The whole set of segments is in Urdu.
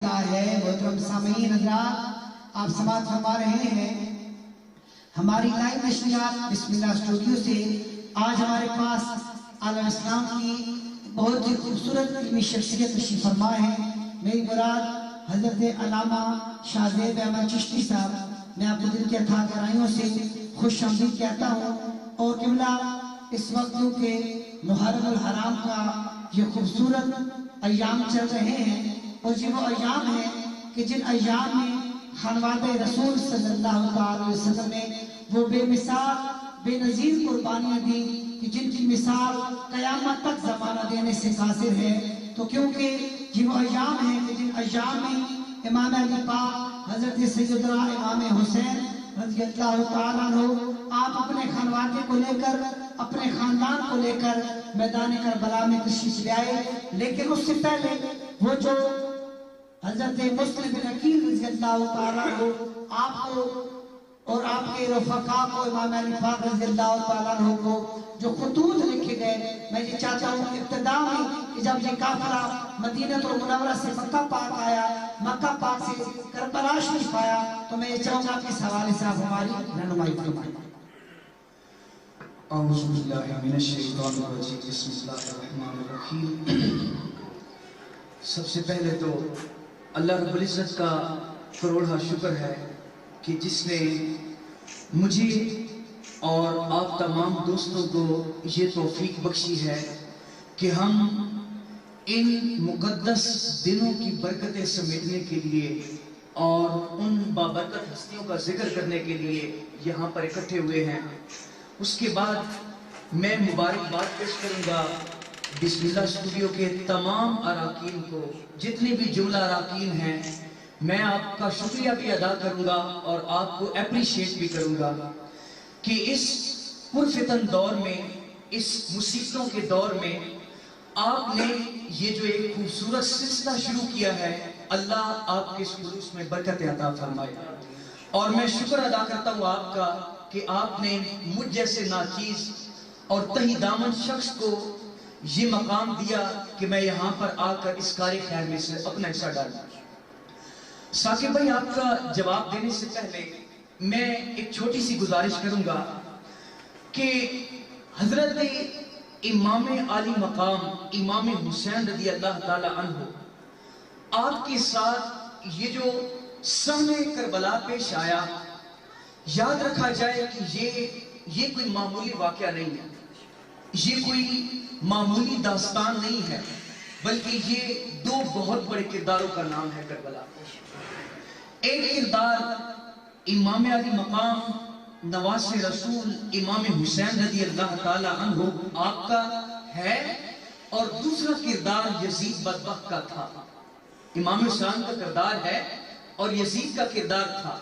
ہے محترم سامعین حضرات، آپ سماعت فرما رہے ہیں ہماری لائیو نشریات بسم اللہ اسٹوڈیو سے۔ آج ہمارے پاس عالم اسلام کی بہت ہی خوبصورت علمی شخصیت تشریف فرما ہے۔ میری مراد حضرت علامہ شاہ زیب احمد چشتی صاحب، میں آپ کو دل کے اتھاہ گہرائیوں سے خوش آمدید کہتا ہوں۔ اور قبلہ اس وقت کیونکہ محرم الحرام کا یہ خوبصورت ایام چل رہے ہیں، اور یہ وہ ایام ہیں کہ جن ایام میں خانواد رسول صلی اللہ علیہ وسلم نے وہ بے مثال بے نظیر قربانیاں دی کہ جن کی مثال قیامت تک زمانہ دینے سے قاصر ہے۔ تو کیونکہ یہ وہ ایام ہیں کہ جن ایام میں امام علی پاک حضرت سیدنا امام حسین رضی اللہ تعالیٰ عنہ آپ اپنے خانوادے کو لے کر، اپنے خاندان کو لے کر میدان کربلا میں تشریف لے آئے۔ لیکن اس سے پہلے وہ جو حضرت مسلم بن عقیل رضی اللہ تعالیٰ عنہ آپ کو اور آپ کے رفقا کو، امام علی پاک رضی اللہ تعالیٰ عنہ کو جو خطوط لکھے گئے، میں یہ چاہتا ہوں ابتدا میں کہ جب یہ قافلہ مدینہ المنورہ سے مکہ پاک آیا، مکہ پاک سے کربلا شریف آیا، تو میں یہ چاہوں گا کہ اس حوالے سے آپ ہماری رہنمائی فرمائیں۔ اعوذ باللہ من الشیطان الرجیم، بسم اللہ الرحمن الرحیم۔ سب سے پہلے تو اللہ رب العزت کا کروڑا شکر ہے کہ جس نے مجھے اور آپ تمام دوستوں کو یہ توفیق بخشی ہے کہ ہم ان مقدس دنوں کی برکتیں سمیٹنے کے لیے اور ان بابرکت ہستیوں کا ذکر کرنے کے لیے یہاں پر اکٹھے ہوئے ہیں۔ اس کے بعد میں مبارکباد پیش کروں گا بسم اللہ اسٹوڈیو کے تمام اراکین کو، جتنے بھی جملہ اراکین ہیں، میں آپ کا شکریہ بھی ادا کروں گا اور آپ کو اپریشیٹ بھی کروں گا کہ اس پرفتن دور میں، اس مصیبتوں کے دور میں آپ نے یہ جو ایک خوبصورت سلسلہ شروع کیا ہے، اللہ آپ کے اس خلوص میں برکت عطا فرمائے۔ اور میں شکر ادا کرتا ہوں آپ کا کہ آپ نے مجھ جیسے ناچیز اور تہی دامن شخص کو یہ مقام دیا کہ میں یہاں پر آ کر اس کار خیر میں سے اپنا حصہ ڈالوں۔ ثاقب بھائی، آپ کا جواب دینے سے پہلے میں ایک چھوٹی سی گزارش کروں گا کہ حضرت امام عالی مقام امام حسین رضی اللہ تعالی عنہ آپ کے ساتھ یہ جو صحنہ کربلا پیش آیا، یاد رکھا جائے کہ یہ کوئی معمولی واقعہ نہیں ہے، یہ کوئی معمولی داستان نہیں ہے، بلکہ یہ دو بہت بڑے کرداروں کا نام ہے کربلا۔ ایک کردار امام علی مقام نواز رسول امام حسین رضی اللہ تعالی عنہ آپ کا ہے، اور دوسرا کردار یزید بدبخت کا تھا۔ امام حسین کا کردار ہے اور یزید کا کردار تھا۔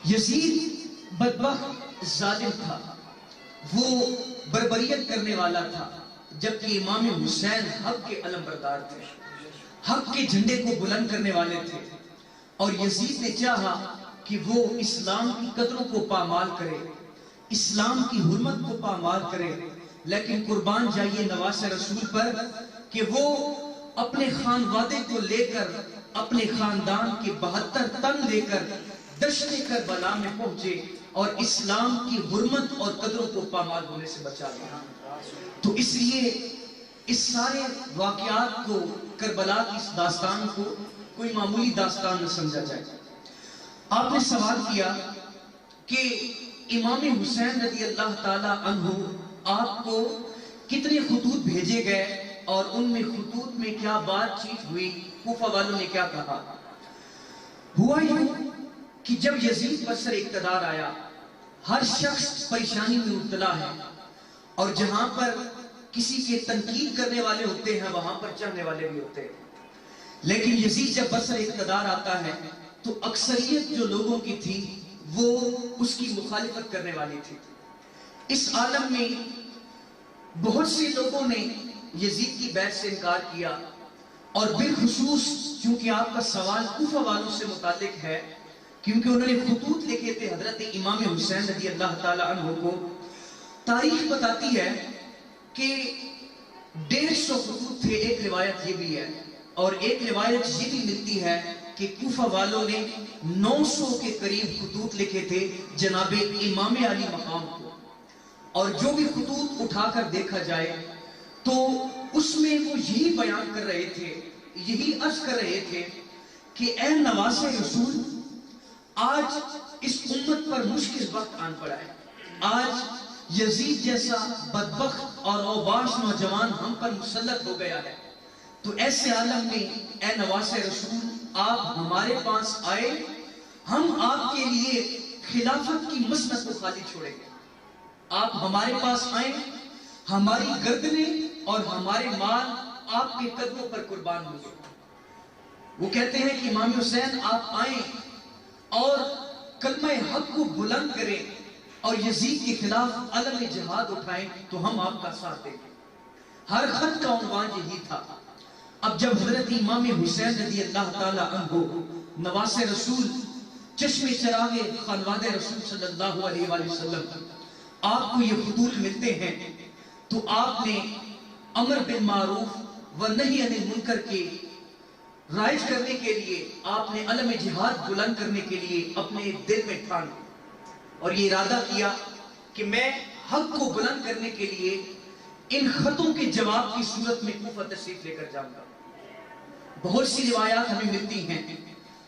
یزید بدبخت ظالم تھا، وہ بربریت کرنے والا تھا، جبکہ امام حسین حق کے علم بردار تھے، حق کے جھنڈے کو بلند کرنے والے تھے۔ اور یزید نے چاہا کہ وہ اسلام کی قدروں کو پامال کرے، اسلام کی حرمت کو پامال کرے، لیکن قربان جائیے نواز رسول پر کہ وہ اپنے خانوادے کو لے کر، اپنے خاندان کے 72 تن لے کر دشت کربلا میں پہنچے اور اسلام کی حرمت اور قدروں کو پامال ہونے سے بچا لیا۔ تو اس لیے اس سارے واقعات کو، کربلا کی اس داستان کو کوئی معمولی داستان نہ سمجھا جائے۔ آپ نے سوال کیا کہ امام حسین رضی اللہ تعالی عنہ آپ کو کتنے خطوط بھیجے گئے اور ان میں خطوط میں کیا بات چیت ہوئی، کوفہ والوں نے کیا کہا۔ ہوا یوں کہ جب یزید پر سر اقتدار آیا، ہر شخص پریشانی میں مبتلا ہے، اور جہاں پر کسی کے تنقید کرنے والے ہوتے ہیں وہاں پر چاہنے والے بھی ہوتے ہیں۔ لیکن یزید جب برسر اقتدار آتا ہے تو اکثریت جو لوگوں کی تھی وہ اس کی مخالفت کرنے والی تھی۔ اس عالم میں بہت سے لوگوں نے یزید کی بیعت سے انکار کیا، اور بالخصوص چونکہ آپ کا سوال کوفہ والوں سے متعلق ہے، کیونکہ انہوں نے خطوط لکھے تھے حضرت امام حسین رضی اللہ تعالی عنہ کو۔ تاریخ بتاتی ہے کہ 150 خطوط تھے۔ ایک روایت یہ بھی ہے اور ایک روایت یہ بھی ملتی ہے کہ کوفہ والوں نے 900 کے قریب خطوط لکھے تھے جناب امام علی مقام کو، اور جو بھی خطوط اٹھا کر دیکھا جائے تو اس میں وہ یہی بیان کر رہے تھے، یہی عرض کر رہے تھے کہ اے نواز رسول، آج اس امت پر مشکل وقت آن پڑا ہے، آج یزید جیسا بدبخت اور اوباش نوجوان ہم پر مسلط ہو گیا ہے، تو ایسے عالم میں اے نواز رسول آپ ہمارے پاس آئے، ہم آپ کے لیے خلافت کی مسند کو خالی چھوڑیں گے، آپ ہمارے پاس آئیں، ہماری گردنیں اور ہمارے مال آپ کے قدموں پر قربان ہوں گے۔ وہ کہتے ہیں کہ امام حسین آپ آئیں اور کلمہ حق کو بلند کریں اور یزید کے خلاف علم جہاد اٹھائیں تو ہم آپ کا ساتھ دیں گے۔ ہر خط کا عنوان یہی تھا۔ اب جب حضرت امام حسین رضی اللہ تعالیٰ عنہ نواز رسول چشم چراغ خانواد رسول صلی اللہ علیہ وآلہ وسلم آپ کو یہ خطوط ملتے ہیں تو آپ نے امر بالمعروف و نہی عن المنکر کے رائج کرنے کے لیے، آپ نے علم جہاد بلند کرنے کے لیے اپنے دل میں ٹھان اور یہ ارادہ کیا کہ میں حق کو بلند کرنے کے لیے ان خطوں کے جواب کی صورت میں کوفہ تشریف لے کر جاؤں گا۔ بہت سی روایات ہمیں ملتی ہیں،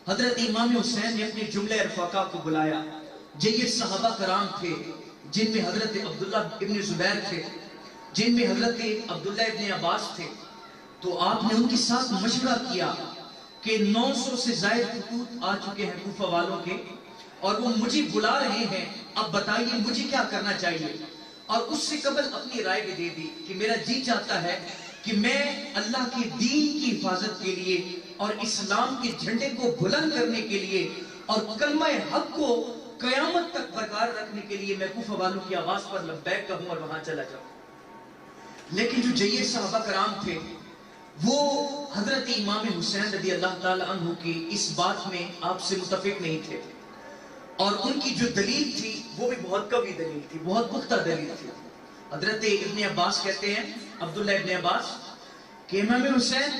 حضرت امام حسین نے اپنے جملہ رفقا کو بلایا، جید صحابہ کرام تھے جن میں حضرت عبداللہ ابن زبیر تھے، جن میں حضرت عبداللہ ابن عباس تھے، تو آپ نے ان کے ساتھ مشورہ کیا کہ 900 سے زائد خطوط آ چکے ہیں کوفہ والوں کے اور وہ مجھے بلا رہے ہیں، اب بتائیے مجھے کیا کرنا چاہیے، اور اس سے قبل اپنی رائے بھی دے دی کہ میرا جی چاہتا ہے کہ میں اللہ کے دین کی حفاظت کے لیے اور اسلام کے جھنڈے کو بلند کرنے کے لیے اور کلمہ حق کو قیامت تک برقرار رکھنے کے لیے میں کوفہ والوں کی آواز پر لبیک کہوں اور وہاں چلا جاؤں۔ لیکن جو جید صحابہ کرام تھے وہ حضرت امام حسین رضی اللہ تعالی عنہ کی اس بات میں آپ سے متفق نہیں تھے، اور ان کی جو دلیل تھی وہ بھی بہت قوی دلیل تھی، بہت پختہ دلیل تھی۔ حضرت ابن عباس کہتے ہیں، عبداللہ ابن عباس، کہ امام حسین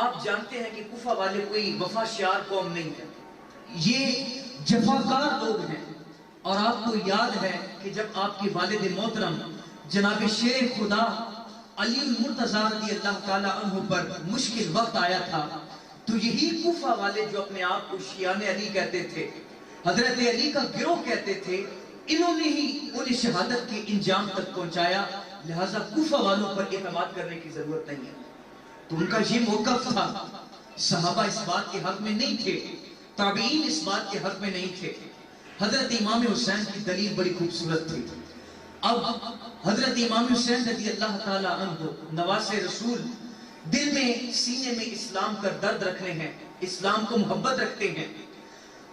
آپ جانتے ہیں کہ کوفہ والے کوئی وفا شیار قوم نہیں ہے، یہ جفاکار لوگ ہیں، اور آپ کو یاد ہے کہ جب آپ کے والد محترم جناب شیر خدا علی المرتضیٰ رضی اللہ تعالی عنہ پر مشکل وقت آیا تھا تو یہی کوفہ والے جو اپنے آپ کو شیعان علی کہتے تھے، حضرت علی کا گروہ کہتے تھے، انہوں نے ہی انہیں شہادت کے انجام تک پہنچایا، لہٰذا کوفہ والوں پر اعتماد کرنے کی ضرورت نہیں ہے۔ تو ان کا یہ موقف تھا، صحابہ اس بات کے حق میں نہیں تھے، تابعین اس بات کے حق میں نہیں تھے۔ حضرت امام حسین کی دلیل بڑی خوبصورت تھی۔ اب حضرت امام حسین رضی اللہ تعالی عنہ نواز رسول دل میں سینے میں اسلام کا درد رکھنے ہیں، اسلام کو محبت رکھتے ہیں،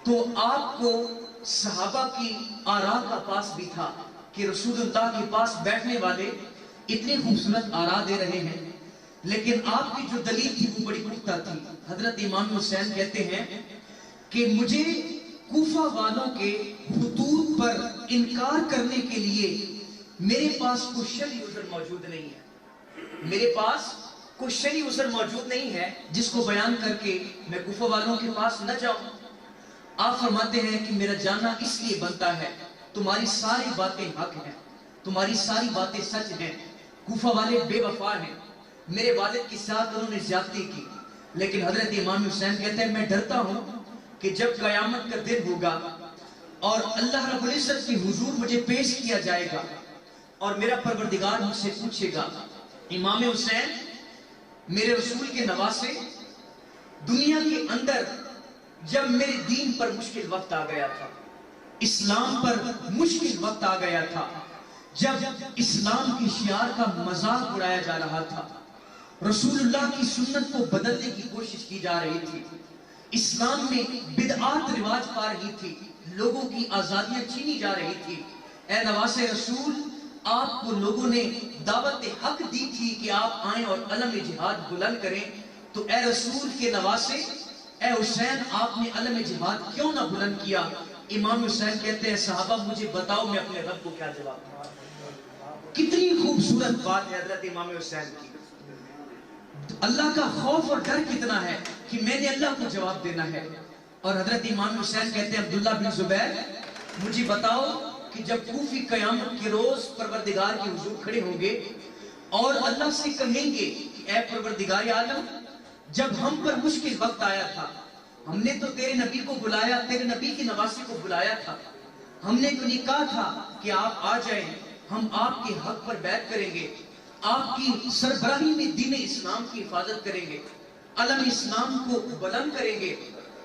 تو آپ کو صحابہ کی آراء کا پاس بھی تھا کہ رسول اللہ کے پاس بیٹھنے والے اتنے خوبصورت آراء دے رہے ہیں، لیکن آپ کی جو دلیل تھی وہ بڑی پختہ تھی۔ حضرت امام حسین کہتے ہیں کہ مجھے کوفہ والوں کے خطوط پر انکار کرنے کے لیے میرے پاس کوئی شرعی عذر موجود نہیں ہے، میرے پاس کوئی شرعی عذر موجود نہیں ہے جس کو بیان کر کے میں کوفہ والوں کے پاس نہ جاؤں۔ آپ فرماتے ہیں کہ میرا جانا اس لیے بنتا ہے، تمہاری ساری باتیں حق ہیں، تمہاری ساری باتیں سچ ہیں، کوفہ والے بے وفا ہیں، میرے والد کے ساتھ انہوں نے زیادتی کی، لیکن حضرت امام حسین کہتے ہیں میں ڈرتا ہوں کہ جب قیامت کا دن ہوگا اور اللہ رب العزت کی حضور مجھے پیش کیا جائے گا اور میرا پروردگار مجھ سے پوچھے گا، امام حسین میرے رسول کے نواسے، دنیا کے اندر جب میرے دین پر مشکل وقت آ گیا تھا، اسلام پر مشکل وقت آ گیا تھا، جب اسلام کی شعار کا مذاق اڑایا جا رہا تھا، رسول اللہ کی سنت کو بدلنے کی کوشش کی جا رہی تھی، اسلام میں بدعات رواج پا رہی تھی، لوگوں کی آزادیاں چھینی جا رہی تھی، اے نواز رسول آپ کو لوگوں نے دعوت حق دی تھی کہ آپ آئیں اور علم جہاد بلند کریں، تو اے رسول کے نواسے، اے حسین آپ نے علم جہاد کیوں نہ بلند کیا؟ امام حسین کہتے ہیں صحابہ مجھے بتاؤ میں اپنے رب کو کیا جواب دوں۔ کتنی خوبصورت بات ہے حضرت امام حسین کی، اللہ کا خوف اور ڈر کتنا ہے کہ میں نے اللہ کو جواب دینا ہے. اور حضرت امام حسین کہتے ہیں عبداللہ بن زبیر مجھے بتاؤ کہ جب کوفی قیامت کے روز پروردگار کے حضور کھڑے ہوں گے اور اللہ سے کہیں گے کہ اے پروردگار عالم جب ہم پر مشکل وقت آیا تھا ہم نے تو تیرے نبی کو بلایا, تیرے نبی کی نواسی کو بلایا تھا, ہم نے تو نہیں کہا تھا کہ آپ آ جائیں, ہم آپ کے حق پر بیعت کریں گے, آپ کی سربراہی میں دین اسلام کی حفاظت کریں گے, علم اسلام کو بلند کریں گے,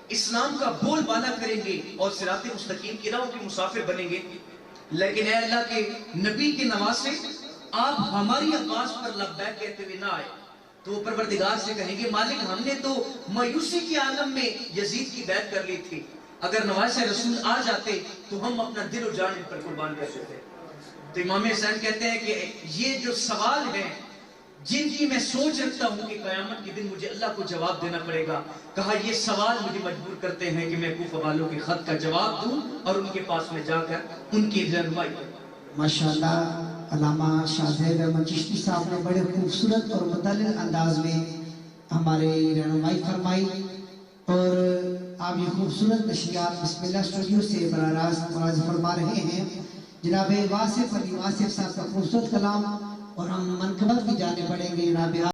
اسلام کا بول بالا کریں گے اور صراط مستقیم کی راہوں کے مسافر بنیں گے. لیکن اے اللہ کے نبی کے نواسے آپ ہماری آواز پر لبیک کہتے ہوئے نہ آئے تو وہ پروردگار سے کہیں گے مالک ہم نے تو مایوسی کے عالم میں یزید کی بیعت کر لی تھی, اگر نواسے رسول آ جاتے تو ہم اپنا دل و جان ان پر قربان کر دیتے. تو امام حسین کہتے ہیں کہ یہ جو سوال ہیں جن کی میں سوچ رکھتا ہوں کہ قیامت کے دن مجھے اللہ کو جواب دینا پڑے گا, کہا یہ سوال مجھے مجبور کرتے ہیں کہ میں کوفہ والوں کے خط کا جواب دوں اور ان کے پاس میں جا کر ان کی رہنمائی کروں. ماشاءاللہ علامہ شاہ زیب احمد چشتی صاحب نے بڑے خوبصورت اور متعلق انداز میں ہمارے رہنمائی فرمائی اور آپ یہ خوبصورت نشریات بسم اللہ اسٹوڈیو سے براہ راست مراجع فرما رہے ہیں. جناب واصف علی واصف صاحب کا خوبصورت کلام اور ہم منقبت کی جانب بڑھیں گے. جناب